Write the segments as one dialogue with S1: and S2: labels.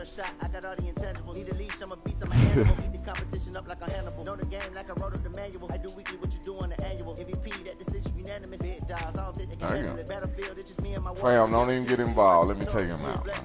S1: shot, I got all the intangibles. Need a leash, I'm a beast, I'm an animal. Eat the competition up like a Hannibal. Know the game like I wrote up the manual. I do weekly what you do on the annual. MVP, that decision unanimous. Big dials, I don't think they can handle it. Battlefield, it's just me and my
S2: fam, don't even get involved. Let me take him out, man.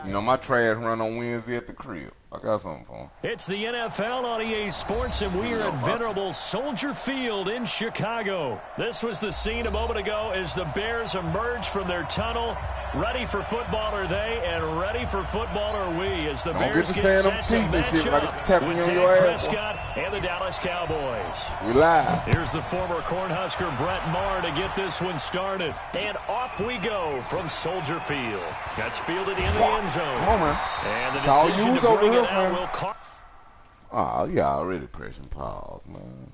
S2: You know, my trash run on Wednesday at the crib. I got something for him.
S3: It's the NFL on EA Sports, and we are at venerable Soldier Field in Chicago. This was the scene a moment ago as the Bears emerged from their tunnel. Ready for football are they, and ready for football are we. As the Bears
S2: get to saying I'm cheating and shit when I get to tapping on your ass.
S3: Prescott and the Dallas Cowboys.
S2: We live.
S3: Here's the former Cornhusker Brett Maher to get this one started. And off we go from Soldier Field. That's fielded in the end zone.
S2: Come on, man.
S3: And the
S2: it's all
S3: decision
S2: used
S3: to
S2: over
S3: bring
S2: here,
S3: it out
S2: man.
S3: will
S2: Oh, yeah, already pressing pause, man.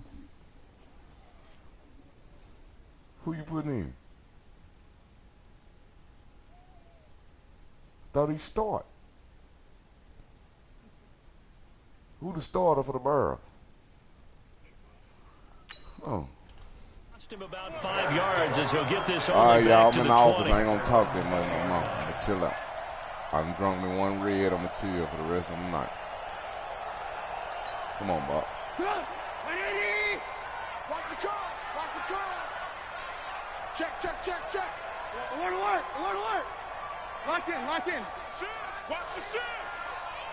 S2: Who you putting in? Thought he start. Who the starter for the Bears? Oh.
S3: Him about 5 yards as he'll get this
S2: all right, y'all. I'm in the office.
S3: 20.
S2: I ain't gonna talk that much no more. I'm gonna chill out. I'm drunk me one red. I'm gonna chill for the rest of the night. Come on, Bob.
S4: Watch the car. Watch the car. Check. Alert. Lock in. Shoot. Watch the shoot.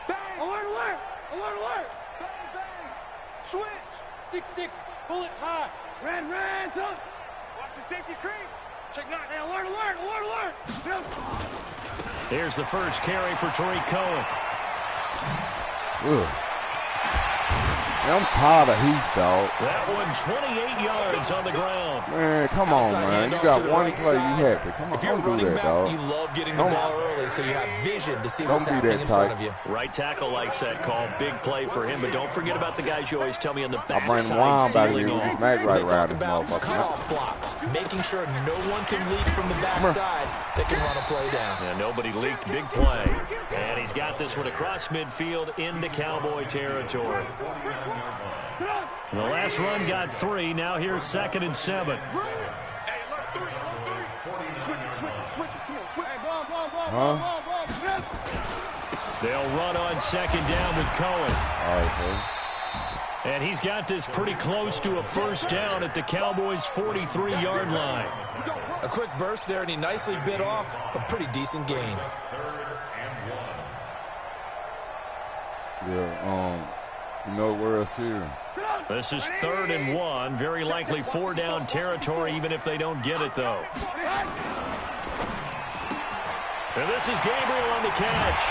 S4: Bang. Alert. Bang. Switch. 6-6. Bullet high. Ran. Watch the safety creep. Check not. Hey, alert.
S3: Here's the first carry for Tariq Cohen.
S2: Ugh. I'm tired of Heath, dog.
S3: That one 28 yards on the ground.
S2: Man, come on, man. You got one play, you happy. Come on, don't do that, dog.
S5: You love getting the ball early so you have vision to see what's happening in front of you.
S3: Right tackle likes that call. Big play for him, but don't forget about the guys you always tell me on the back
S2: I bring
S3: side.
S2: Wine back here. We can smack right around this motherfucker.
S5: Cutoff blocks, making sure no one can leak from the backside that can run a play down.
S3: Yeah, nobody leaked. Big play. And he's got this one across midfield into Cowboy territory. The last run got 3. Now here's 2nd and 7. They'll run on 2nd down with Cohen.
S2: All right,
S3: and he's got this pretty close to a first down at the Cowboys' 43-yard line.
S5: A quick burst there, and he nicely bit off a pretty decent gain.
S2: Yeah, you know where else here.
S3: This is 3rd and 1. Very likely 4-down territory, even if they don't get it, though. And this is Gabriel on the catch.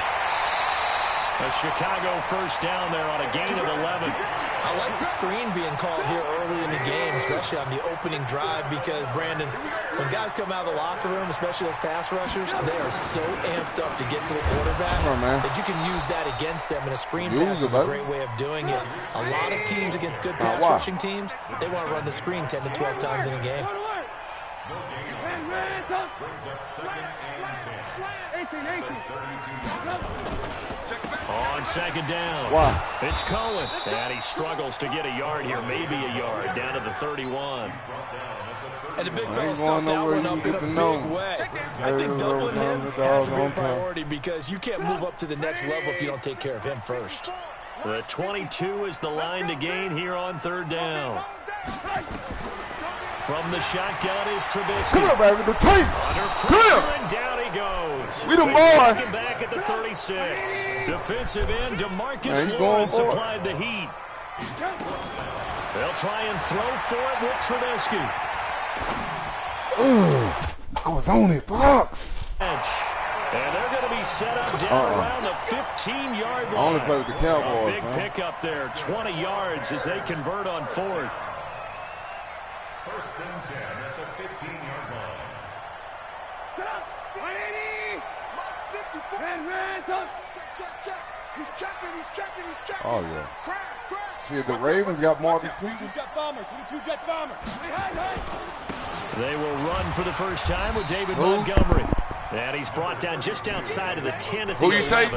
S3: A Chicago first down there on a gain of 11.
S5: I like the screen being called here early in the game, especially on the opening drive, because, Brandon, when guys come out of the locker room, especially as pass rushers, they are so amped up to get to the quarterback that you can use that against them, and a screen pass is a great way of doing it. A lot of teams against good pass rushing teams, they want to run the screen 10 to 12 times in a game.
S3: On 2nd down. It's Cohen. And he struggles to get a yard here, maybe a yard, down to the 31.
S5: And the big fella stuffed that one up in a big way. I think doubling him has to be a priority because you can't move up to the next level if you don't take care of him first.
S3: The 22 is the line to gain here on 3rd down. From the shotgun is Trubisky.
S2: Come on, baby, the tape.
S3: Under pressure, and down he goes.
S2: We the boy.
S3: Taken back at the 36. Defensive end DeMarcus Lawrence applied the heat. They'll try and throw for it with Trubisky.
S2: I was on it, Fox.
S3: And they're going to be set up down around the 15-yard line.
S2: I only play with the Cowboys,
S3: Big pickup there, 20 yards as they convert on 4th.
S6: 1st and 10 at the 15-yard line.
S4: He's checking.
S2: Oh, yeah. See, the Ravens got Marcus Peters.
S3: They will run for the first time with David Montgomery. And he's brought down just outside of the 10 at the 11.
S2: Who you say?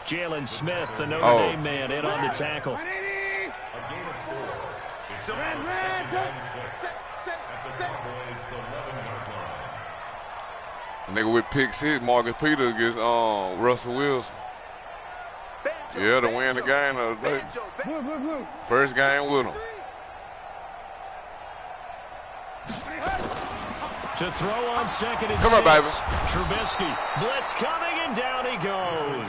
S3: Jalen Smith, the Notre Dame man, in on the tackle.
S2: Nigga with pick 6, Marcus Peters against Russell Wilson. Yeah, to win the game of the day. First game with him.
S3: To throw on second and
S2: Come on, baby.
S3: Trubisky. Blitz coming, and down he goes.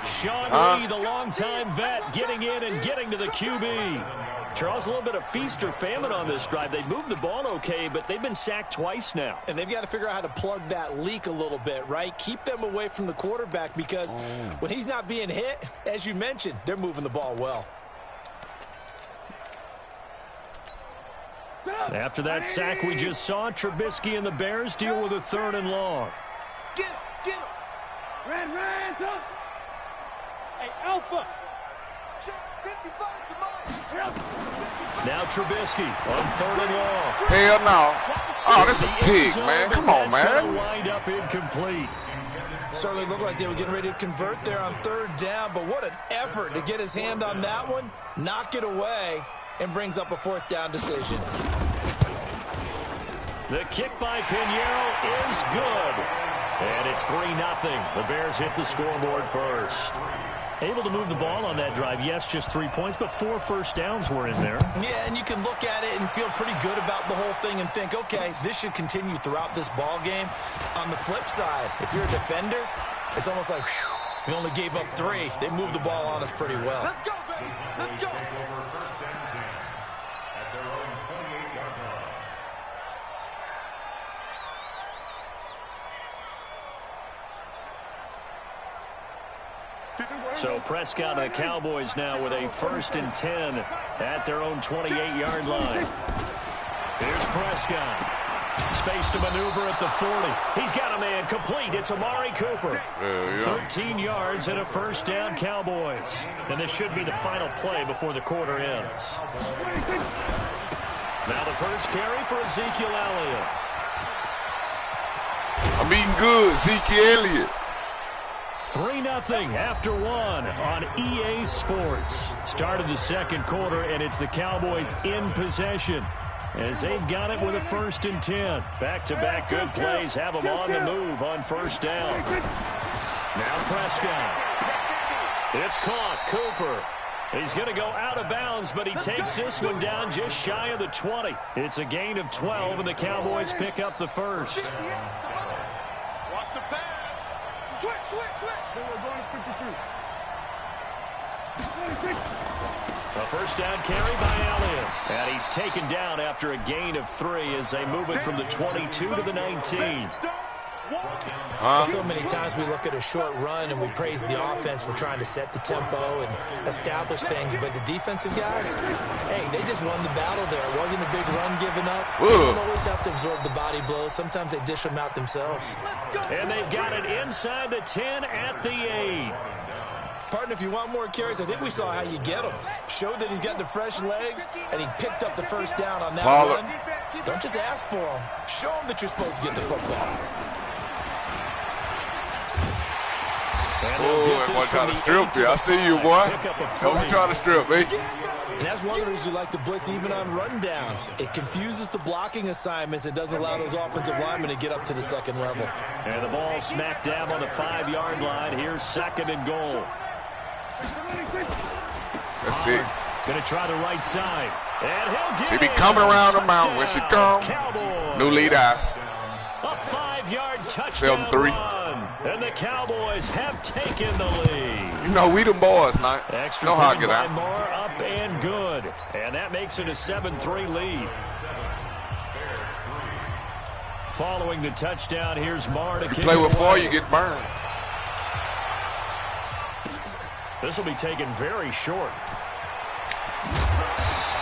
S3: Sean Lee, the longtime vet, getting in and getting to the QB. Charles, a little bit of feast or famine on this drive. They moved the ball okay, but they've been sacked twice now.
S5: And they've got to figure out how to plug that leak a little bit, right? Keep them away from the quarterback because when he's not being hit, as you mentioned, they're moving the ball well.
S3: After that sack we just saw, Trubisky and the Bears deal with a 3rd and long.
S4: Get him, get him. Red, up. Hey, Alpha. Check 55 to mine.
S3: Now Trubisky on 3rd and long.
S2: Hell no. Oh, that's a pig, man. Come on,
S3: man.
S2: man.
S3: Wind up incomplete.
S5: Certainly looked like they were getting ready to convert there on 3rd down, but what an effort to get his hand on that one, knock it away, and brings up a 4th down decision.
S3: The kick by Pinheiro is good. And it's 3-0. The Bears hit the scoreboard first. Able to move the ball on that drive. Yes, just 3 points, but 4 first downs were in there.
S5: Yeah, and you can look at it and feel pretty good about the whole thing and think, okay, this should continue throughout this ball game. On the flip side, if you're a defender, it's almost like, whew, we only gave up 3. They moved the ball on us pretty well.
S4: Let's go, baby. Let's go.
S3: So Prescott and the Cowboys now with a 1st and 10 at their own 28-yard line. Here's Prescott. Space to maneuver at the 40. He's got a man complete. It's Amari Cooper. 13 yards and a 1st down, Cowboys. And this should be the final play before the quarter ends. Now the first carry for Ezekiel Elliott.
S2: I'm eating good, Ezekiel Elliott.
S3: 3-0 after 1 on EA Sports. Started the 2nd quarter, and it's the Cowboys in possession as they've got it with a 1st and 10. Back-to-back good plays have them on the move on 1st down. Now Prescott. It's caught. Cooper. He's going to go out of bounds, but he takes this one down just shy of the 20. It's a gain of 12, and the Cowboys pick up the 1st.
S4: Watch the pass. Switch. We're going to 53.
S3: A 1st down carry by Elliott. And he's taken down after a gain of 3 as they move it from the 22 to the 19.
S5: So many times we look at a short run and we praise the offense for trying to set the tempo and establish things, but the defensive guys, hey, they just won the battle there. It wasn't a big run given up. They don't always have to absorb the body blows. Sometimes they dish them out themselves.
S3: And they've got it inside the 10 at the 8.
S5: Partner, if you want more carries, I think we saw how you get him. Showed that he's got the fresh legs, and he picked up the 1st down on that run. Don't just ask for him. Show him that you're supposed to get the football.
S2: Oh, everyone trying to strip you. I see you, boy. Don't try to strip me.
S5: And that's one of the reasons you like to blitz even on rundowns. It confuses the blocking assignments. It doesn't allow those offensive linemen to get up to the 2nd level.
S3: And the ball smack dab on the 5-yard line. Here's 2nd and goal.
S2: That's it.
S3: Going to try the right side. And he'll get
S2: She be coming around the mountain when she come.
S3: Cowboys.
S2: New lead out.
S3: A 5-yard touchdown
S2: 7-3.
S3: run. And the Cowboys have taken the lead.
S2: You know, we them boys, now.
S3: Extra
S2: Know how I
S3: point
S2: get
S3: by
S2: out.
S3: Moore, up and good. And that makes it a 7-3 lead. Following the touchdown, here's Moore to kick
S2: Play with
S3: it away.
S2: 4, you get burned.
S3: This will be taken very short.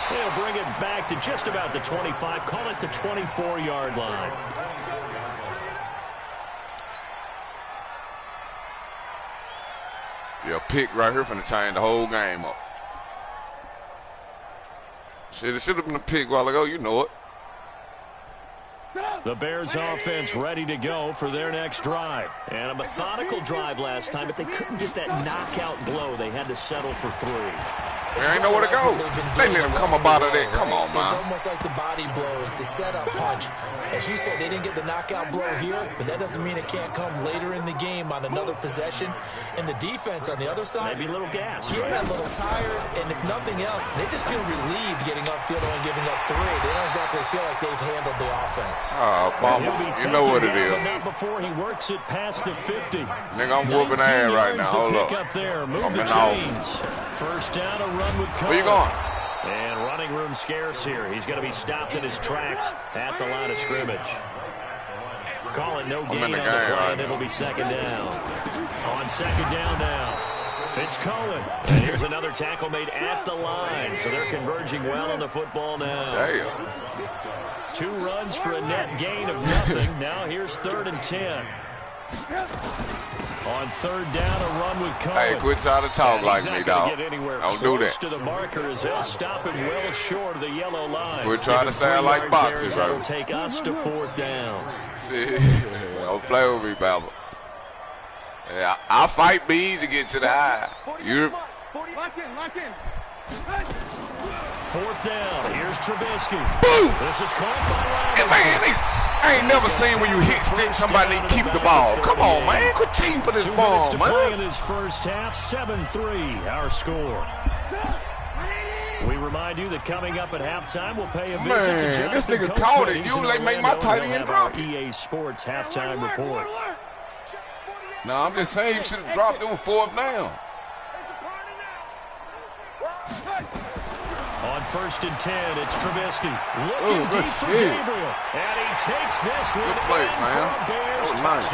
S3: They'll bring it back to just about the 25. Call it the 24-yard line.
S2: Yeah, pick right here finna change the whole game up. Shit, it should have been a pick a while ago. You know it.
S3: The Bears offense ready to go for their next drive. And a methodical drive last time, but they couldn't get that knockout blow. They had to settle for 3.
S2: There ain't nowhere to go. They let him come up out of there. Come on, man.
S5: It's almost like the body blows, the setup punch. As you said, they didn't get the knockout blow here, but that doesn't mean it can't come later in the game on another possession. And the defense on the other side,
S3: maybe a little gas.
S5: Yeah, a little tired, and if nothing else, they just feel relieved getting upfield and giving up 3. They don't exactly feel like they've handled the offense.
S2: Oh, Bama, you know what it is.
S3: But not before he works it past the 50.
S2: Nigga, I'm whooping ass right now. Hold up.
S3: Up there. Move
S2: I'm
S3: the chains. First down, a run with Cole.
S2: Where you going?
S3: And running room scarce here. He's going to be stopped in his tracks at the line of scrimmage. Call it no gain on the play, and it'll be second down. On second down now, it's Cohen. And here's another tackle made at the line, so they're converging well on the football now.
S2: Damn.
S3: 2 runs for a net gain of nothing. Now here's 3rd and 10. On 3rd down, a run with Cohen.
S2: Hey, quit trying to talk like me, dog. Don't do that.
S3: To the marker as they'll stop him well short of the yellow line.
S2: We're trying to sound like boxers, bro.
S3: That'll take us to 4th down.
S2: See, don't play with me, Bama. Yeah, I'll fight bees to get to the high. You're...
S4: Lock in.
S3: 4th down. Here's Trubisky.
S2: Boom!
S3: This is caught by
S2: Hey, man, I ain't never seen when you hit stick somebody and keep the ball. Come on, man. Quit cheating for this ball, man.
S3: In his first half, 7-3, our score. We remind you that coming up at halftime, we'll pay a visit to Jonathan
S2: this nigga called it. You like make my tight end drop.
S3: EA Sports halftime report.
S2: No, I'm just saying you should have dropped them 4th down.
S3: On 1st and 10, it's Trubisky. Looking deep for Gabriel. And he takes this one.
S2: Good play, man. That was nice.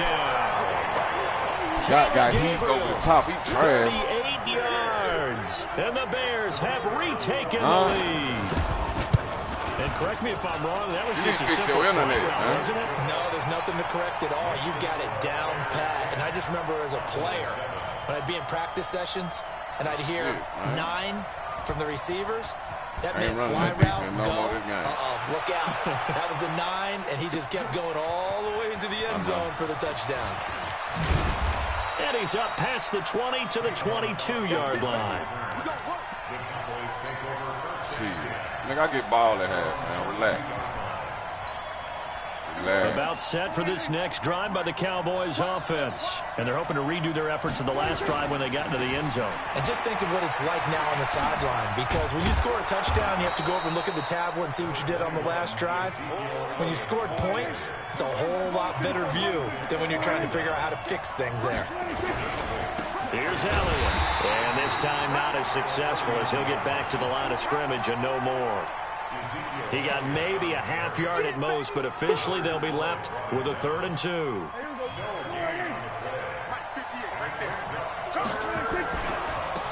S2: Got heat over the top. He trash.
S3: 38 yards. And the Bears have retaken the lead. And correct me if I'm wrong, that was just a simple fly route, wasn't it?
S5: No, there's nothing to correct at all. You got it down pat. And I just remember as a player, when I'd be in practice sessions, and I'd hear 9 from the receivers, that meant fly route, go. Look out. That was the 9, and he just kept going all the way into the end zone for the touchdown.
S3: And he's up past the 20 to the 22-yard line.
S2: Nigga, I get ball at half, man. Relax.
S3: About set for this next drive by the Cowboys offense. And they're hoping to redo their efforts in the last drive when they got into the end zone.
S5: And just think of what it's like now on the sideline, because when you score a touchdown, you have to go over and look at the tablet and see what you did on the last drive. When you scored points, it's a whole lot better view than when you're trying to figure out how to fix things there.
S3: Here's Elliott. And this time not as successful as he'll get back to the line of scrimmage and no more. He got maybe a half yard at most, but officially they'll be left with a 3rd and 2.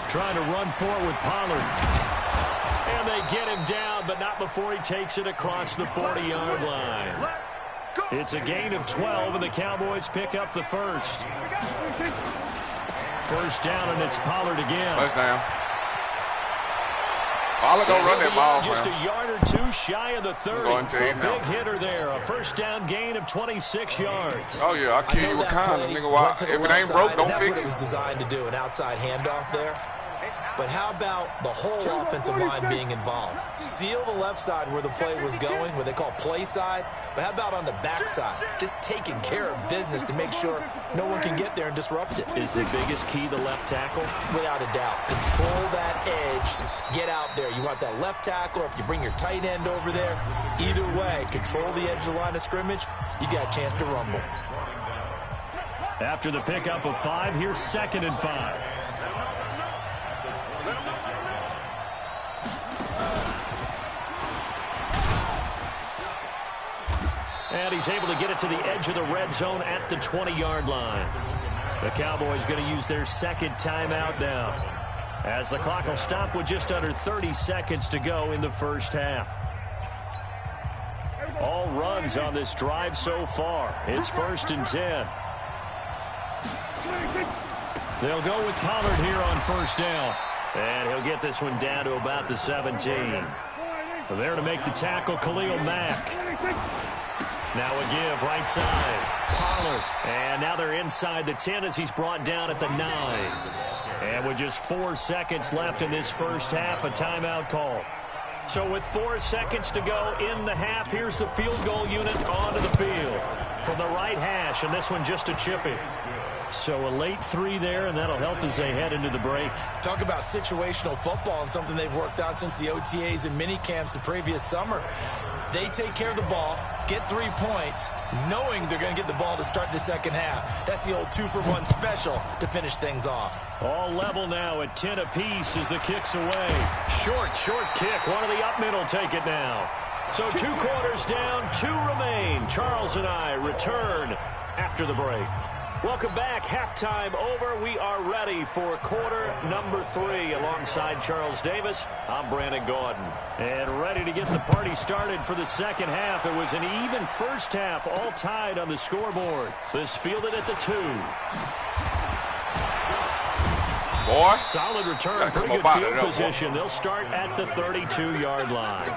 S3: Trying to run forward with Pollard. And they get him down, but not before he takes it across the 40-yard line. It's a gain of 12, and the Cowboys pick up the first. First down, and it's Pollard again.
S2: First down. Pollard gonna run that ball,
S3: just
S2: man.
S3: A yard or 2 shy of the 30. A big hitter there. A first down gain of 26 yards.
S2: Oh, yeah, I'll kill you with kind of nigga. Why? If it ain't broke, don't fix it.
S5: That's what it was designed to do, an outside handoff there. But how about the whole offensive line being involved? Seal the left side where the play was going, where they call play side. But how about on the back side? Just taking care of business to make sure no one can get there and disrupt it.
S3: Is the biggest key the left tackle?
S5: Without a doubt. Control that edge. Get out there. You want that left tackle, or if you bring your tight end over there, either way, control the edge of the line of scrimmage, you got a chance to rumble.
S3: After the pickup of 5, here's 2nd and 5. And he's able to get it to the edge of the red zone at the 20-yard line. The Cowboys going to use their 2nd timeout now, as the clock will stop with just under 30 seconds to go in the first half. All runs on this drive so far. It's 1st and 10. They'll go with Pollard here on first down. And he'll get this one down to about the 17. There to make the tackle, Khalil Mack. Now a give right side. Pollard. And now they're inside the 10 as he's brought down at the 9. And with just 4 seconds left in this first half, a timeout call. So with 4 seconds to go in the half, here's the field goal unit onto the field from the right hash, and this one just a chippy. So a late 3 there, and that'll help as they head into the break.
S5: Talk about situational football and something they've worked on since the OTAs and mini camps the previous summer. They take care of the ball, get 3 points, knowing they're going to get the ball to start the second half. That's the old 2-for-1 special to finish things off.
S3: All level now at 10 apiece as the kick's away. Short kick. One of the up middle take it now. So 2 quarters down, 2 remain. Charles and I return after the break. Welcome back. Halftime over. We are ready for quarter number 3. Alongside Charles Davis, I'm Brandon Gordon. And ready to get the party started for the second half. It was an even first half, all tied on the scoreboard. This fielded at the 2.
S2: Boy.
S3: Solid return. Pretty good field position. They'll start at the 32-yard line.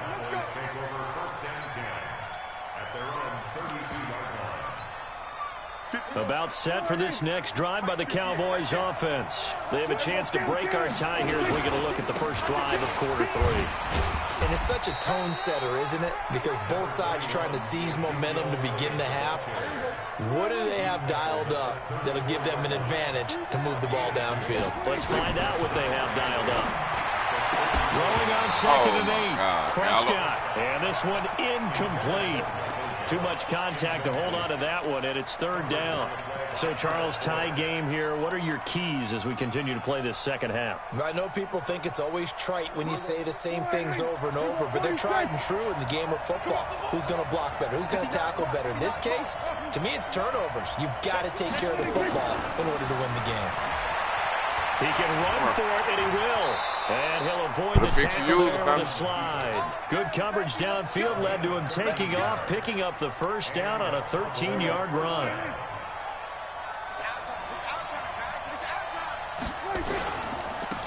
S3: About set for this next drive by the Cowboys offense. They have a chance to break our tie here as we get a look at the first drive of quarter 3.
S5: And it's such a tone setter, isn't it? Because both sides trying to seize momentum to begin the half. What do they have dialed up that'll give them an advantage to move the ball downfield?
S3: Let's find out what they have dialed up. Throwing on second and 8. Prescott. And this one incomplete. Too much contact to hold on to that one, and it's 3rd down. So, Charles, tie game here. What are your keys as we continue to play this second half?
S5: I know people think it's always trite when you say the same things over and over, but they're tried and true in the game of football. Who's going to block better? Who's going to tackle better? In this case, to me, it's turnovers. You've got to take care of the football in order to win the game.
S3: He can run for it, and he will. And he'll avoid the tackle there on the slide. Good coverage downfield led to him taking off, picking up the first down on a 13-yard run.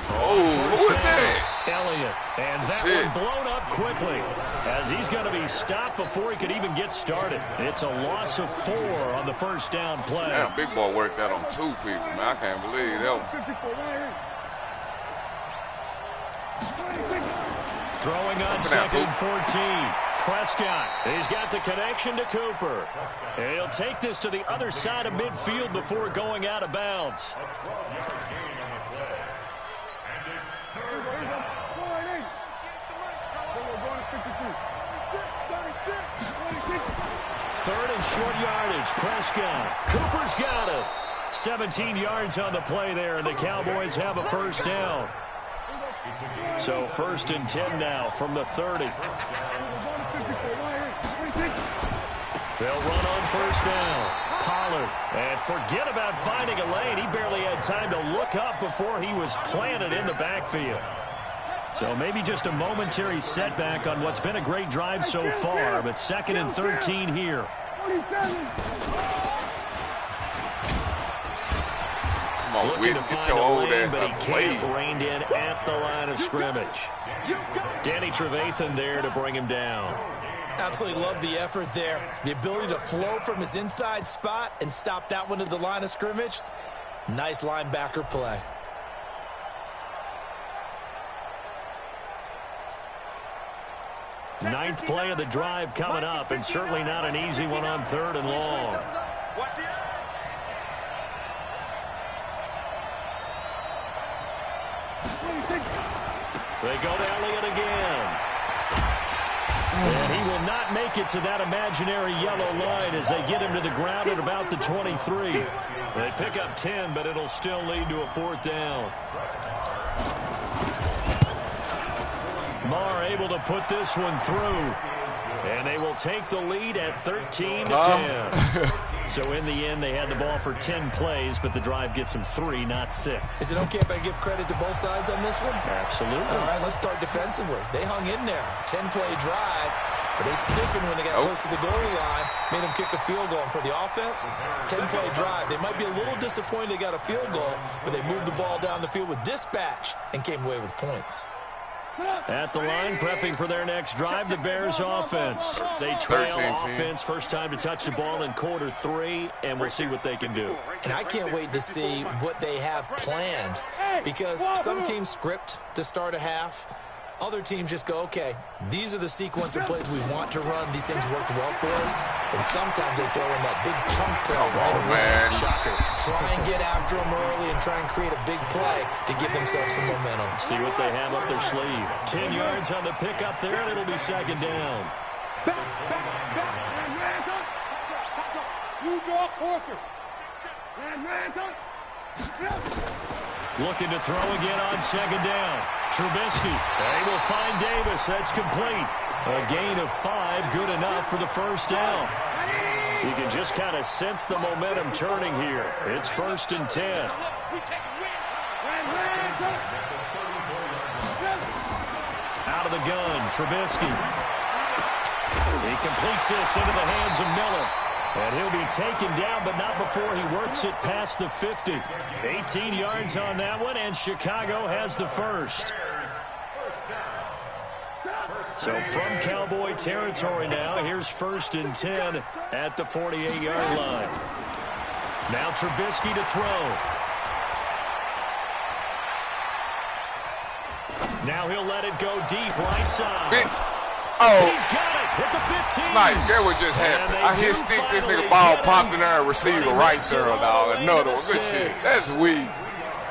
S2: Oh, who is that?
S3: Elliott. And that one blown up quickly as he's going to be stopped before he could even get started. It's a loss of 4 on the first down play.
S2: Damn, big boy worked that on 2 people, man. I can't believe that one.
S3: Throwing on second and 14. Prescott. He's got the connection to Cooper. And he'll take this to the other side of midfield before going out of bounds. Third and short yardage. Prescott. Cooper's got it. 17 yards on the play there, and the Cowboys have a first down. So 1st and 10 now from the 30. They'll run on first down. Pollard. And forget about finding a lane. He barely had time to look up before he was planted in the backfield. So maybe just a momentary setback on what's been a great drive so far, but 2nd and 13 here. Looking to find a lane, but he can't rein in at the line of scrimmage. Danny Trevathan there to bring him down.
S5: Absolutely love the effort there. The ability to flow from his inside spot and stop that one at the line of scrimmage. Nice linebacker play.
S3: Ninth play of the drive coming up, and certainly not an easy one on 3rd and long. They go to Elliott again. And he will not make it to that imaginary yellow line as they get him to the ground at about the 23. They pick up 10, but it'll still lead to a 4th down. Marr able to put this one through. And they will take the lead at 13-10. So in the end, they had the ball for 10 plays, but the drive gets them 3, not 6.
S5: Is it okay if I give credit to both sides on this one?
S3: Absolutely.
S5: All right, let's start defensively. They hung in there. 10-play drive, but they stiffened when they got close to the goal line, made them kick a field goal. And for the offense, 10-play drive. They might be a little disappointed they got a field goal, but they moved the ball down the field with dispatch and came away with points.
S3: At the line, prepping for their next drive, the Bears offense. They trail offense, first time to touch the ball in quarter 3, and we'll see what they can do.
S5: And I can't wait to see what they have planned, because some teams script to start a half. Other teams just go, okay, these are the sequence of plays we want to run. These things worked well for us. And sometimes they throw in that big chunk play right away. Shocker. Try and get after them early and try and create a big play to give themselves some momentum.
S3: See what they have up their sleeve. 10 yards on the pickup there, and it'll be second down. Looking to throw again on second down. Trubisky, they will find Davis. That's complete. A gain of 5, good enough for the first down. You can just kind of sense the momentum turning here. It's 1st and 10. Out of the gun, Trubisky. He completes this into the hands of Miller. And he'll be taken down, but not before he works it past the 50. 18 yards on that one, and Chicago has the first. So from Cowboy territory now, here's 1st and 10 at the 48-yard line. Now Trubisky to throw. Now he'll let it go deep right side.
S2: Oh,
S3: he's got it at the 15.
S2: Snipe, that what just happened. I hit stick, this nigga ball popped in there and receiver right there, dog. Another one. Good shit. That's weak.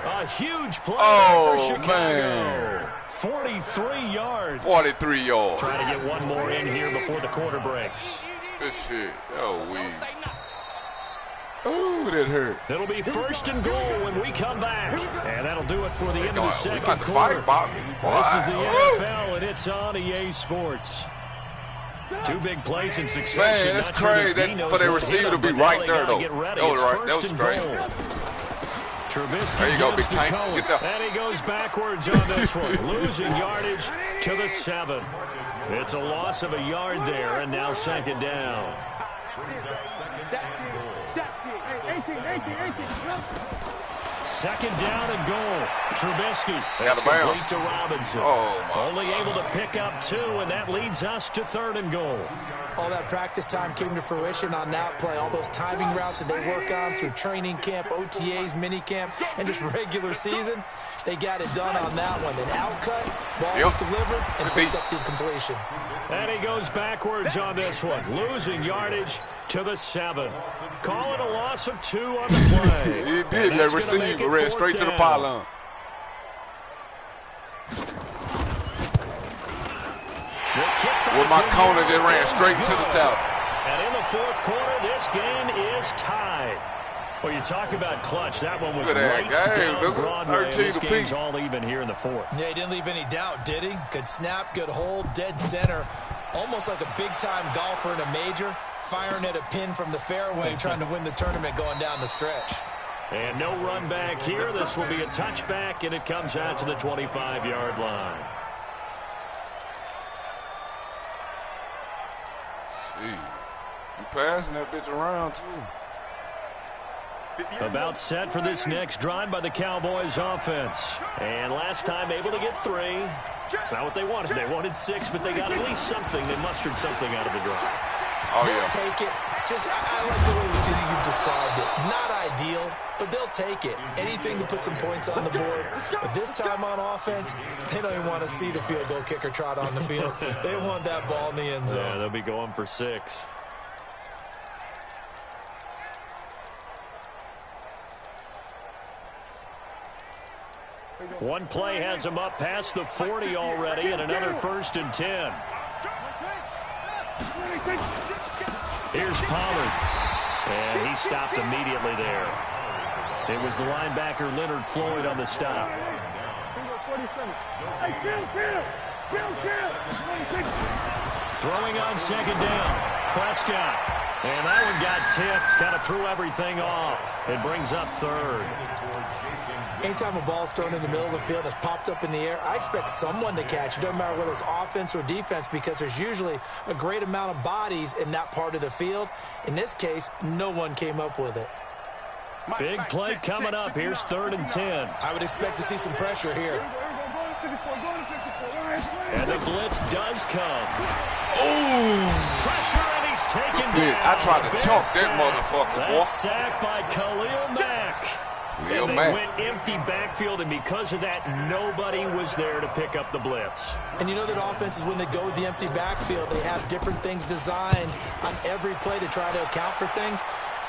S3: A huge play
S2: for
S3: Chicago.
S2: Man.
S3: 43 yards.
S2: 43 yards.
S3: Trying to get one more in here before the quarter breaks.
S2: Good shit. Oh, weak. Ooh, that hurt.
S3: It'll be 1st and goal when we come back. And that'll do it for the end of the second quarter.
S2: Fight, Bobby.
S3: This is the NFL, and it's on EA Sports. 2 big plays in succession.
S2: Man, that's crazy. That for their receiver to be right there, though. That was great.
S3: Trubisky,
S2: there you go, big tank. Get there.
S3: And he goes backwards on this one, losing yardage to the 7. It's a loss of a yard there, and now second down. Second down and goal. Trubisky.
S2: That's complete
S3: to Robinson. Only able to pick up 2, and that leads us to 3rd and goal.
S5: All that practice time came to fruition on that play. All those timing routes that they work on through training camp, OTAs, mini camp, and just regular season, they got it done on that one. An outcut, ball was delivered, and picked up the completion.
S3: And he goes backwards on this one, losing yardage to the 7. Call it a loss of 2 on the play.
S2: He did. That receiver ran straight to the pylon. With my corner just ran straight to the top.
S3: And in the 4th quarter, this game is tied. Well, you talk about clutch. That one was right down Broadway. This game's all even here in the 4th.
S5: Yeah, he didn't leave any doubt, did he? Good snap, good hold, dead center. Almost like a big-time golfer in a major, firing at a pin from the fairway, trying to win the tournament going down the stretch.
S3: And no run back here. This will be a touchback, and it comes out to the 25-yard line.
S2: You passing that bitch around, too.
S3: About set for this next drive by the Cowboys offense. And last time able to get 3. It's not what they wanted. They wanted 6, but they got at least something. They mustered something out of the drive.
S2: Oh,
S5: they'll take it. Just, I like the way you described it. Not ideal, but they'll take it. Anything to put some points on the board. But this time on offense, they don't even want to see the field goal kicker trot on the field. They want that ball in the end zone.
S3: Yeah, they'll be going for 6. One play has him up past the 40 already, and another 1st and 10. Here's Pollard, and he stopped immediately there. It was the linebacker Leonard Floyd on the stop. Throwing on second down, Prescott. And that one got tipped, kind of threw everything off. It brings up 3rd.
S5: Anytime a ball's thrown in the middle of the field that's popped up in the air, I expect someone to catch. It doesn't matter whether it's offense or defense, because there's usually a great amount of bodies in that part of the field. In this case, no one came up with it.
S3: Big play coming up. Here's 3rd and 10.
S5: I would expect to see some pressure here.
S3: And the blitz does come.
S2: Ooh.
S3: Pressure, and he's taken down.
S2: I tried to chunk that motherfucker, boy.
S3: That's sacked by Khalil Mack.
S2: Khalil
S3: And
S2: Mack.
S3: they went empty backfield, and because of that, nobody was there to pick up the blitz.
S5: And you know that offenses, when they go with the empty backfield, they have different things designed on every play to try to account for things.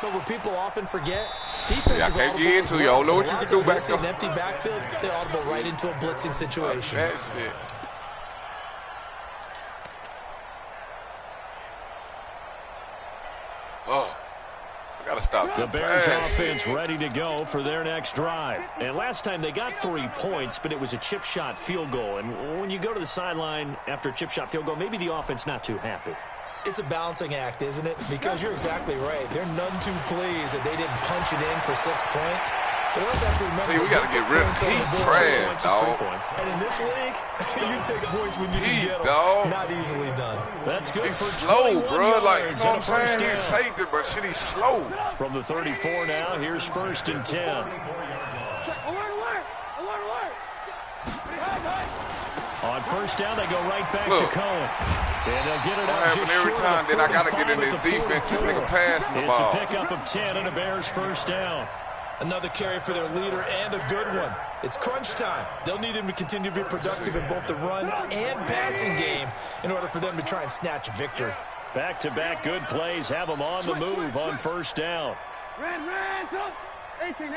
S5: But what people often forget, defense is
S2: can't get into you. I don't know what you can do back there.
S5: An empty backfield, they audible right into a blitzing situation.
S2: That's it. Oh, I gotta stop
S3: The
S2: that
S3: Bears
S2: pass.
S3: offense ready to go for their next drive. And last time they got 3 points, but it was a chip shot field goal. And when you go to the sideline after a chip shot field goal, maybe the offense not too happy.
S5: It's a balancing act, isn't it? Because you're exactly right. They're none too pleased that they didn't punch it in for 6 points. But also have to remember,
S2: See, we got to get rid of Heat trash, dog.
S5: And in this league, you take points when you can get them.
S2: Dog.
S5: Not easily done.
S3: That's good
S2: He's
S3: for
S2: slow,
S3: 21
S2: bro.
S3: yards
S2: Like, you know what I'm
S3: and a first
S2: saying? He's
S3: down.
S2: safety, but shit, he's slow.
S3: From the 34 now, here's 1st and 10. On 1st down, they go right back to Cohen. And they'll get it
S2: What
S3: out
S2: happened
S3: just
S2: every
S3: short
S2: time?
S3: of
S2: Then I got to
S3: 45
S2: get in
S3: at
S2: this
S3: the
S2: defense. This
S3: 44.
S2: nigga passing the
S3: It's
S2: ball.
S3: a pickup of 10 and a Bears 1st down.
S5: Another carry for their leader and a good one. It's crunch time. They'll need him to continue to be productive in both the run and passing game in order for them to try and snatch a victory.
S3: Back-to-back good plays have them on the move on 1st down.
S4: Ran, 18.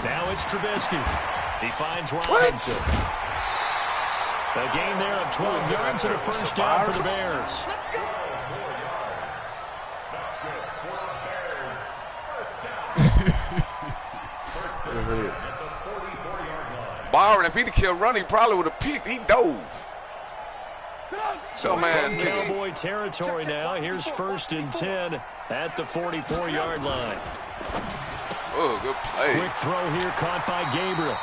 S3: Now it's Trubisky. He finds Robinson. A gain there of 12 yards and a 1st down for the Bears.
S2: Byron, if he'd have kept running, he probably would have picked. He dove.
S3: So
S2: man,
S3: from Cowboy territory now, here's 1st and 10 at the 44-yard line.
S2: Oh, good play.
S3: Quick throw here caught by Gabriel.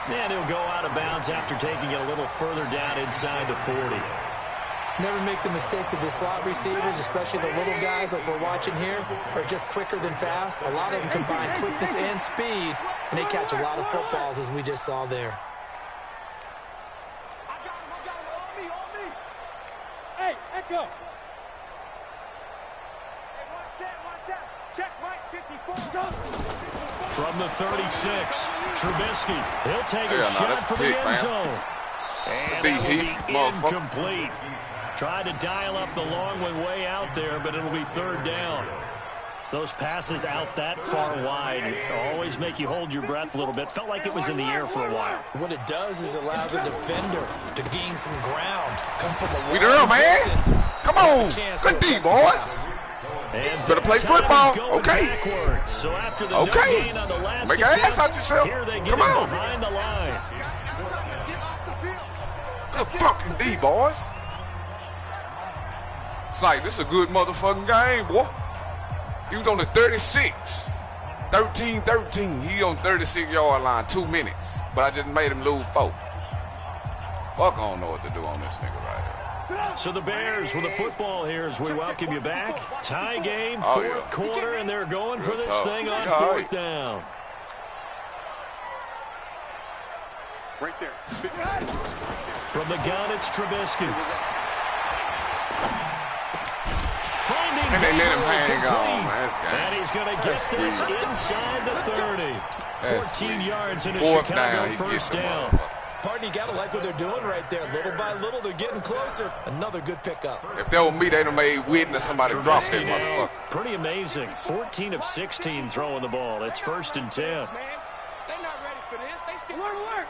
S3: And he'll go out of bounds after taking it a little further down inside the 40.
S5: Never make the mistake that the slot receivers, especially the little guys like we're watching here, are just quicker than fast. A lot of them combine quickness and speed, and they catch a lot of footballs, as we just saw there.
S4: Hey, Echo. Hey, one set. Check right, 54.
S3: From the 36, Trubisky. He'll take a
S2: Yeah, no,
S3: shot
S2: that's
S3: for
S2: a
S3: the
S2: pick,
S3: end
S2: man.
S3: zone. And
S2: Big
S3: that will
S2: Heath,
S3: be
S2: motherfucker.
S3: incomplete. Tried to dial up the long one way out there, but it'll be 3rd down. Those passes out that far wide always make you hold your breath a little bit. Felt like it was in the air for a while.
S5: What it does is allows a defender to gain some ground, come from a
S2: We
S5: long
S2: there, man.
S5: distance.
S2: Come on.
S5: Chance to
S2: Good D,
S5: affect the
S2: boys.
S5: pass.
S3: And
S2: Better play
S3: this time
S2: football.
S3: he's going
S2: Okay.
S3: backwards. So after the
S2: Okay.
S3: no gain on the last
S2: Make your
S3: attempt,
S2: ass out yourself.
S3: here they get
S2: Come
S3: him
S2: on.
S3: behind the line.
S2: Good fucking D, boys. It's like, this is a good motherfucking game, boy. He was on the 36. 13-13. He on 36-yard line, 2 minutes. But I just made him lose 4. Fuck, I don't know what to do on this nigga right here.
S3: So the Bears with the football here as we welcome you back. Tie game,
S2: Oh,
S3: 4th
S2: yeah.
S3: quarter, and they're going for
S2: Real
S3: this
S2: tough.
S3: thing on
S2: Yeah,
S3: 4th
S2: right.
S3: down.
S4: Right there.
S3: From the gun, it's Trubisky. Finding
S2: And they let him
S3: Gabriel
S2: hang
S3: complete.
S2: on, man. That's game.
S3: And he's going to get
S2: That's
S3: this
S2: sweet.
S3: inside the 30.
S2: That's
S3: 14
S2: sweet.
S3: yards in a
S2: 4th
S3: Chicago
S2: down, he
S3: 1st
S2: gets the
S3: down.
S2: motherfucker.
S5: Pardon, you got to like what they're doing right there. Little by little, they're getting closer. Another good pickup.
S2: If that was me, they'd have made witness somebody drop that
S3: Trubisky now,
S2: motherfucker.
S3: pretty amazing. 14 of 16 throwing the ball. It's 1st and 10.
S4: Man, they're not ready for this. They still alert.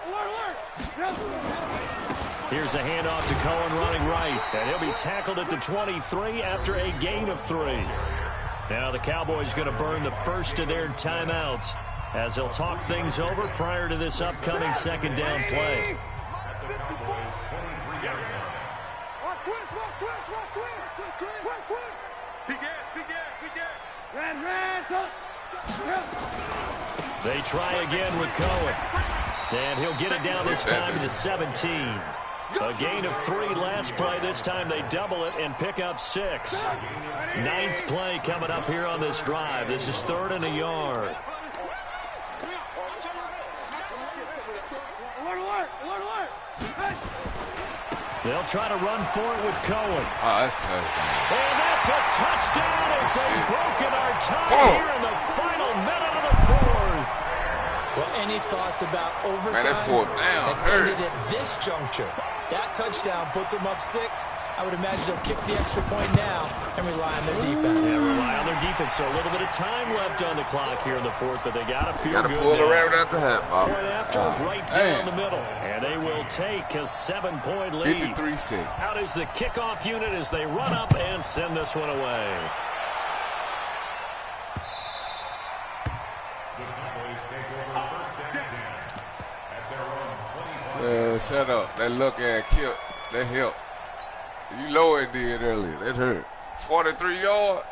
S3: Here's a handoff to Cohen running right. And he'll be tackled at the 23 after a gain of 3. Now the Cowboys going to burn the first of their timeouts as they'll talk things over prior to this upcoming 2nd down play.
S4: Watch twist.
S3: They try again with Cohen. And he'll get it down this time to the 17. A gain of 3 last play. This time they double it and pick up 6. 9th play coming up here on this drive. This is 3rd and a yard. They'll try to run for it with Cohen.
S2: Oh, that's tough.
S3: And that's a touchdown as they've broken our tie here in the final minute of the fourth.
S5: Well, any thoughts about overtime?
S2: Man, that fourth down hurt.
S5: At this juncture, that touchdown puts them up 6. I would imagine they'll kick the extra point now and rely on their defense.
S3: Yeah, rely on their defense. So a little bit of time left on the clock here in the fourth, but they got to feel good.
S2: Got to pull the rabbit out the hat, Bob.
S3: Point after, right down the middle. And they will take a 7-point lead.
S2: 53-6.
S3: Out is the kickoff unit as they run up and send this one away.
S2: Shut up. That look at killed. That helped. You lower it did earlier. That hurt. 43 yard.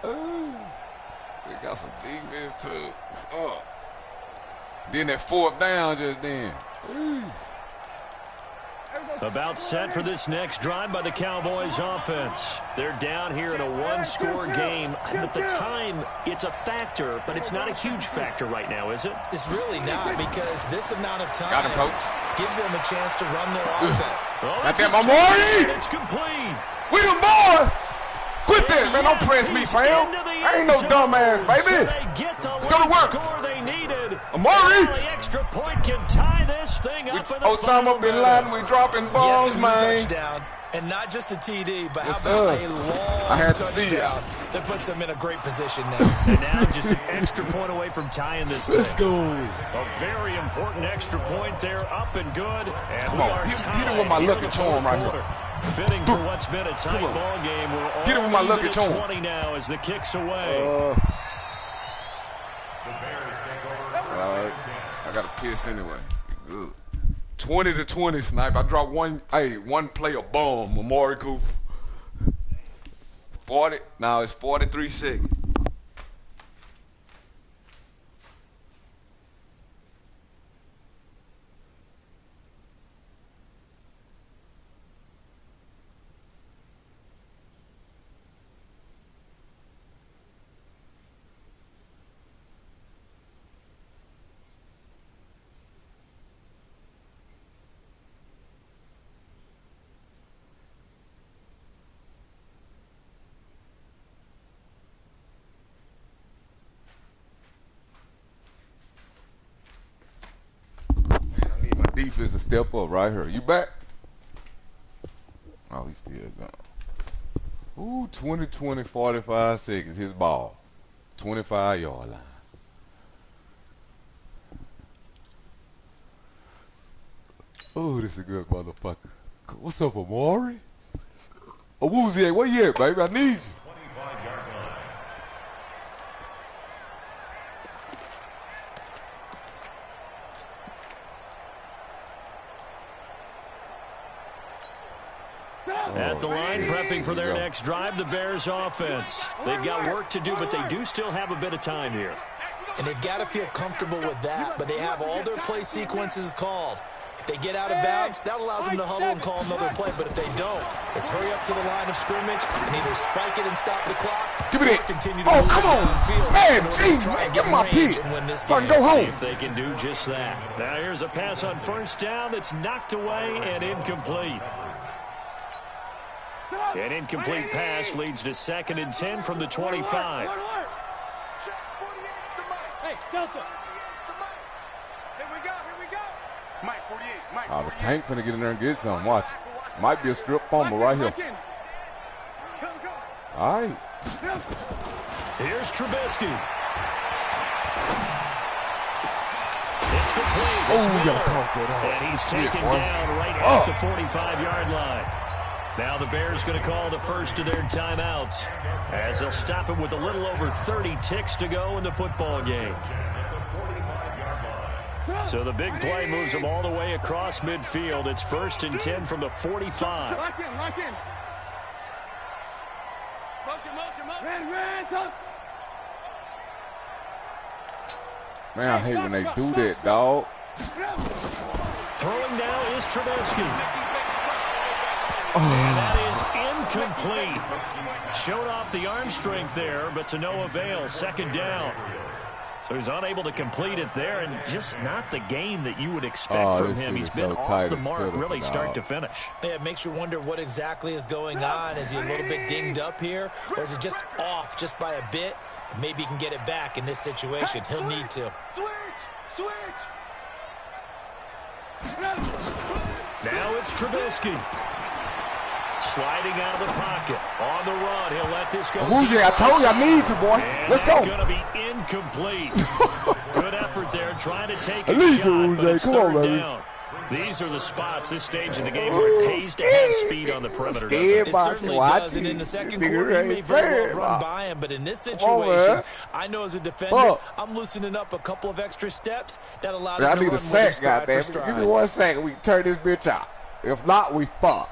S2: They got some defense too. Then that fourth down just then.
S3: About set for this next drive by the Cowboys offense. They're down here in a one-score game. But the time, it's a factor, but it's not a huge factor right now, is it?
S5: It's really not, because this amount of time
S2: Got him, coach.
S5: gives them a chance to run their offense.
S2: Got that, my boy!
S3: It's complete.
S2: We them boy! Quit that, man. Don't press me, fam. I ain't no dumbass, baby. It's going to work.
S3: They needed.
S2: Amari!
S3: The extra point can tie this thing up.
S2: Osama bin Laden, we dropping bombs,
S5: yes,
S2: man.
S5: Touchdown, and not just a TD, but
S2: yes,
S5: how about a long
S2: I had to see
S5: touchdown that puts them in a great position now.
S3: And now just an extra point away from tying this
S2: Let's
S3: thing.
S2: go.
S3: A very important extra point there, up and good. And
S2: Come on, hit it with my lucky charm right here.
S3: Fitting for what's been a tight ball game. We're all
S2: get it with my lucky charm.
S3: 20 now as the kick's away.
S2: I got to piss anyway. Good. 20-20, Snipe. I dropped one play a bomb, Amari Cooper. 40. Now it's 43-6. Defense a step up right here. You back? Oh, he's still gone. Ooh, 20-20, 45 seconds. His ball. 25-yard line. Oh, this is a good motherfucker. What's up, Amari? Oh, Woozy, where you at, baby? I need you.
S3: At the line, prepping for their next drive, the Bears offense. They've got work to do, but they do still have a bit of time here.
S5: And they've got to feel comfortable with that, but they have all their play sequences called. If they get out of bounds, that allows them to huddle and call another play, but if they don't, it's hurry up to the line of scrimmage and either spike it and stop the clock.
S2: Give me that. Oh, come on. Man, gee, man, give me my pick. So I can go home.
S3: See if they can do just that. Now here's a pass on first down that's knocked away and incomplete. An incomplete pass leads to 2nd and 10 from the 25.
S4: Hey, Delta. Here we go. Mike 48.
S2: Oh, the tank finna get in there and get something. Watch. Might be a strip fumble right here. All right.
S3: Here's Trubisky. It's complete.
S2: Oh, you gotta cough that out.
S3: And he's taken down right at the 45-yard line. Now the Bears going to call the first of their timeouts as they'll stop it with a little over 30 ticks to go in the football game. So the big play moves them all the way across midfield. It's 1st and 10 from the 45.
S4: Lock in. Motion.
S2: Man, I hate when they do that, dog.
S3: Throwing now is Trubisky. And that is incomplete. Showed off the arm strength there, but to no avail. 2nd down. So he's unable to complete it there, and just not the game that you would expect from him. He's been off the mark really start to finish.
S5: Yeah, it makes you wonder what exactly is going on. Is he a little bit dinged up here, or is it just off just by a bit? Maybe he can get it back in this situation. He'll need to.
S4: Switch!
S3: Now it's Trubisky. Sliding out of the pocket. On the run. He'll let this go.
S7: Woozy, I told you I need you, boy. Let's go.
S3: It's going to be incomplete. Good effort there trying to take
S7: I
S3: a
S7: need
S3: shot,
S7: you,
S3: but
S7: Woozy.
S3: it's
S7: Come on,
S3: third
S7: baby.
S3: down. These are the spots, this stage of the game, where it pays to have speed on the perimeter.
S5: It certainly does, and in the second quarter, he may very well run by him, but in this situation, I know as a defender, I'm loosening up a couple of extra steps that allow him to run.
S7: I need a sack, goddammit. Give me 1 second. We can turn this bitch out. If not, we fuck.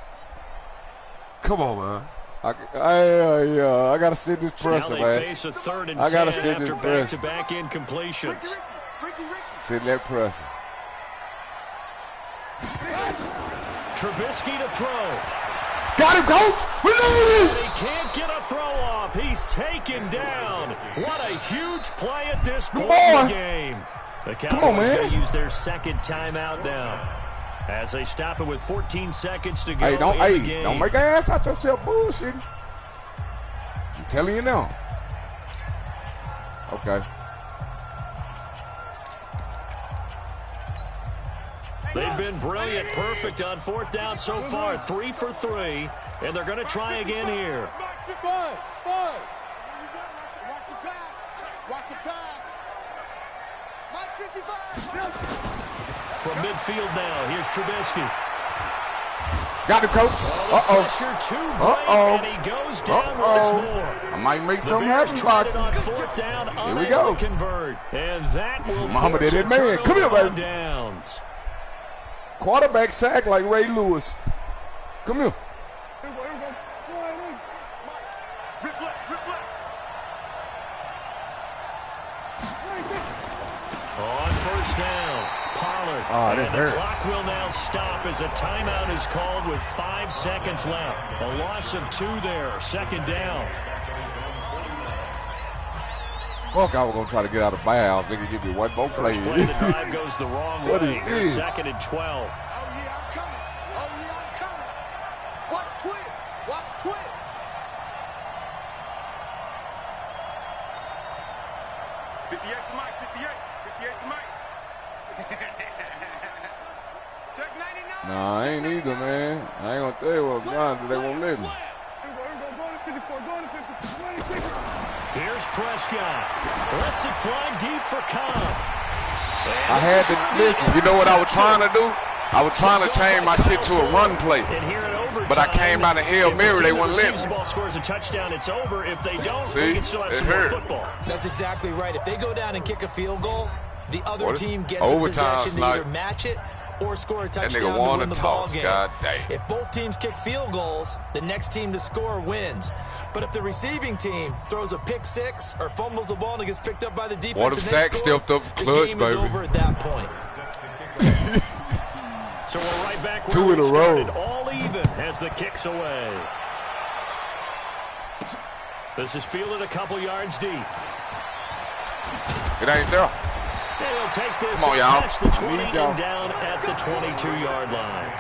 S7: Come on, man. I gotta sit this pressure,
S3: now they
S7: man.
S3: face a 3rd and 10
S7: I gotta sit this
S3: after
S7: pressure.
S3: back-to-back incompletions.
S7: Sit that pressure.
S3: Trubisky to throw.
S7: Got him, coach. We need
S3: And he can't get a throw off. He's taken down. What a huge play at this point in the game. The Cowboys going to use their second timeout now, as they stop it with 14 seconds to go in the game.
S7: Don't make an ass out yourself bullshit. I'm telling you now. Okay.
S3: They've been brilliant, perfect on 4th down so far, 3 for 3, and they're going to try again here.
S4: Five. Watch the pass. Watch the pass. Mike 55.
S3: From midfield now, here's Trubisky.
S7: Got him, coach.
S3: Pressure too great, and he goes down once more.
S7: I might make something happen, Boxy.
S3: On 4th down,
S7: Here we go.
S3: Convert, and that will
S7: Muhammad
S3: force
S7: did it,
S3: a
S7: man. Come here,
S3: turnover on
S7: baby.
S3: downs.
S7: Quarterback sack like Ray Lewis. Come here.
S3: On 1st down, Pollard.
S7: that
S3: And
S7: hurt.
S3: the clock will now stop as a timeout is called with 5 seconds left. A loss of 2 there, 2nd down.
S7: Fuck, I was going to try to get out of bounds. They could give me one more play.
S3: First play of the drive goes the wrong
S7: What
S3: way.
S7: is this?
S3: 2nd and 12.
S4: Oh, yeah, I'm coming. Watch twins. 58 to Mike. 58 to Mike. Check 99.
S7: Nah, I ain't either, man. I ain't going to tell you what's going on. They won't let me.
S3: Here's Prescott. Lets it fly deep for Cobb.
S7: I had to listen.
S2: You know what I was trying to do? I was trying to change my shit to a run play.
S3: And here in overtime,
S2: But I came out of Hail Mary, they wouldn't let me.
S3: If the ball scores a touchdown, it's over. If they don't,
S2: See?
S3: we can still have
S2: It
S3: some more
S2: hurt.
S3: football.
S5: That's exactly right. If they go down and kick a field goal, the other
S2: What is
S5: team gets a
S2: overtime's
S5: possession to either match it or score a
S2: That
S5: touchdown
S2: nigga
S5: to
S2: won
S5: win
S2: the
S5: the ball
S2: toss.
S5: game.
S2: God damn.
S5: If both teams kick field goals, the next team to score wins. But if the receiving team throws a pick six or fumbles the ball and it gets picked up by the defense,
S2: What if
S5: and they
S2: Sack
S5: score,
S2: stepped up
S5: the
S2: clutch,
S5: game
S2: baby?
S5: is over at that point.
S3: So we're right back where
S7: 2 in
S3: we
S7: a row.
S3: started, all even as the kick's away. This is fielded a couple yards deep.
S2: It ain't there.
S3: And he'll take this
S2: Come on, y'all.
S3: past the 20
S7: Need y'all.
S3: and down at the 22-yard line.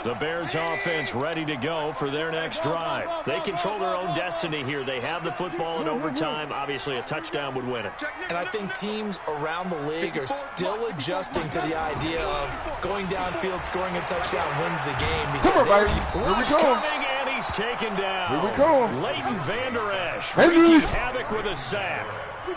S3: The Bears offense ready to go for their next drive. They control their own destiny here. They have the football in overtime. Obviously, a touchdown would win it.
S5: And I think teams around the league are still adjusting to the idea of going downfield, scoring a touchdown wins the game.
S7: Come on, baby.
S5: Because
S7: Here we come.
S3: Coming, and he's taken down.
S7: Here we come.
S3: Leighton Vander Esch
S7: Hey,
S3: wreaking
S7: Luis.
S3: havoc with a sack.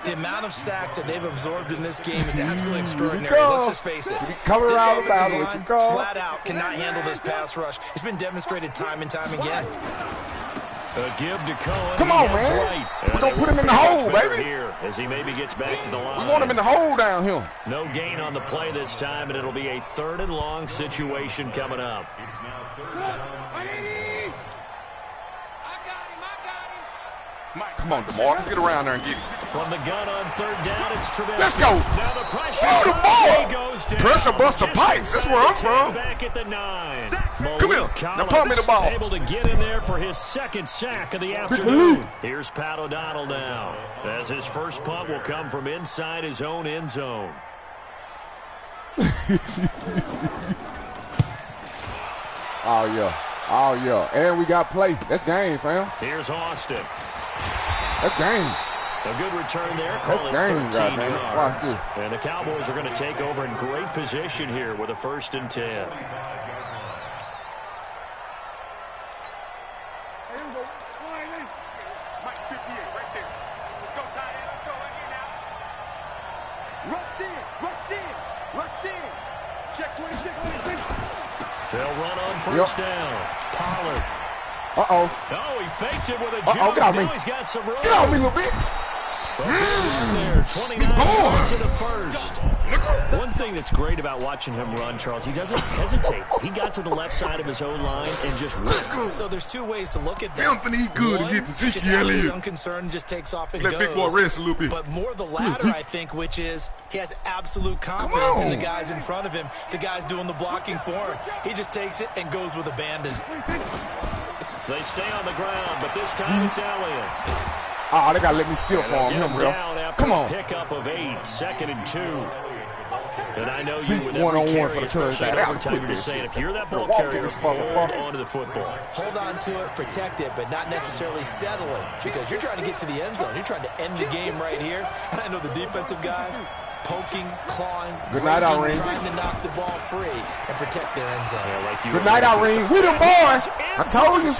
S5: the amount of sacks that they've absorbed in this game is absolutely extraordinary.
S7: go.
S5: Let's just face it.
S7: So we cover
S5: This
S7: around the
S5: offensive
S7: battle.
S5: line
S7: We go.
S5: flat out cannot handle this pass rush. It's been demonstrated time and time again.
S3: A give to Cohen.
S7: Come
S3: He
S7: on,
S3: heads
S7: man.
S3: right.
S7: We're gonna
S3: They
S7: put him
S3: won't
S7: in the
S3: finish
S7: hole,
S3: better
S7: baby.
S3: Here as he maybe gets back to the line.
S7: We want him in the hole down here.
S3: No gain on the play this time, and it'll be a 3rd and long situation coming up.
S2: Come on, DeMar. Let's get around there and get it.
S3: From the gun on third down, it's Trubisky.
S2: Let's go.
S3: Now the pressure.
S2: Oh, the
S3: He
S2: ball.
S3: goes down.
S2: Pressure buster pipes. That's where I'm from.
S3: Back at the 9.
S2: Come here. Now pump me the ball.
S3: Able to get in there for his second sack of the afternoon. Here's Pat O'Donnell now, as his first punt will come from inside his own end zone.
S7: Oh, yeah. Oh, yeah. And we got play. That's game, fam.
S3: Here's Austin.
S7: That's game.
S3: A good return there.
S7: That's game, right, man. Watch this.
S3: And the Cowboys are going to take over in great position here with a 1st and 10. They'll run on first down. Pollard.
S7: Uh-oh.
S3: Oh, he faked it with a
S7: Uh-oh, get off me.
S3: Now he's got some room.
S7: Get off me, little bitch.
S3: There, 29 yards to the first. One thing that's great about watching him run, Charles, he doesn't hesitate. He got to the left side of his own line and just ripped.
S5: So there's two ways to look at that.
S2: I'm finna eat good and get to
S5: just absolutely unconcerned, just takes off and
S2: let
S5: goes.
S2: Big Boy rest a little bit.
S5: But more the latter, I think, which is he has absolute confidence in the guys in front of him, the guys doing the blocking for him. He just takes it and goes with abandon.
S3: They stay on the ground, but this time it's Elliott.
S7: Oh, they got to let me steal for him, bro. Come on.
S3: Pickup of 8, 2nd and 2. And I know
S7: See,
S3: you with
S7: one-on-one
S3: every
S7: for the
S3: carry,
S7: touchdown.
S3: especially
S7: They
S3: in
S7: gotta
S3: overtime,
S7: quit
S3: you're
S7: this
S3: just saying,
S7: shit.
S3: if you're that ball
S7: Walk
S3: carrier,
S7: this
S3: hold
S7: motherfucker.
S3: on to the football.
S5: Hold on to it, protect it, but not necessarily settle it, because you're trying to get to the end zone. You're trying to end the game right here. And I know the defensive guys poking, clawing,
S7: good night, Irene.
S5: trying to knock the ball free and protect their end zone.
S3: Yeah, like
S7: Good night, Irene. We them boys. I told you.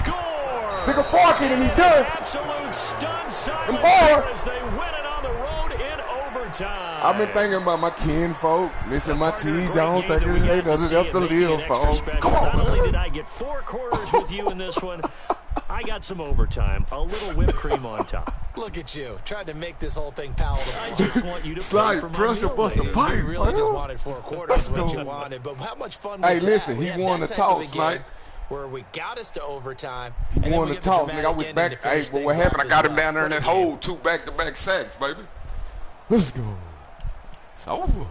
S7: Stick a fork in him, he done.
S3: Absolute stun
S7: Them boys.
S3: as they win it on the road in overtime.
S7: I've been thinking about my kinfolk, missing my T. Jones, thinking they nothing else to live for. Come on.
S3: Not only did I get 4 quarters with you in this one, I got some overtime, a little whipped cream on top.
S5: Look at you, trying to make this whole thing palatable.
S3: I just want you to
S7: Slide,
S3: play for
S7: pressure,
S3: my
S7: bust a
S3: meal,
S7: pipe.
S5: You really just wanted 4 quarters, what you wanted. But how much fun was
S7: Hey,
S5: that?
S7: listen,
S5: We
S7: he
S5: had
S7: won
S5: that
S7: the
S5: type of a
S7: toss,
S5: game
S7: Mike.
S5: where we got us to overtime.
S7: He won the toss, nigga. I went back. Hey, but what happened? I got him down there in that hole, 2 back-to-back sacks, baby. Let's go. It's over.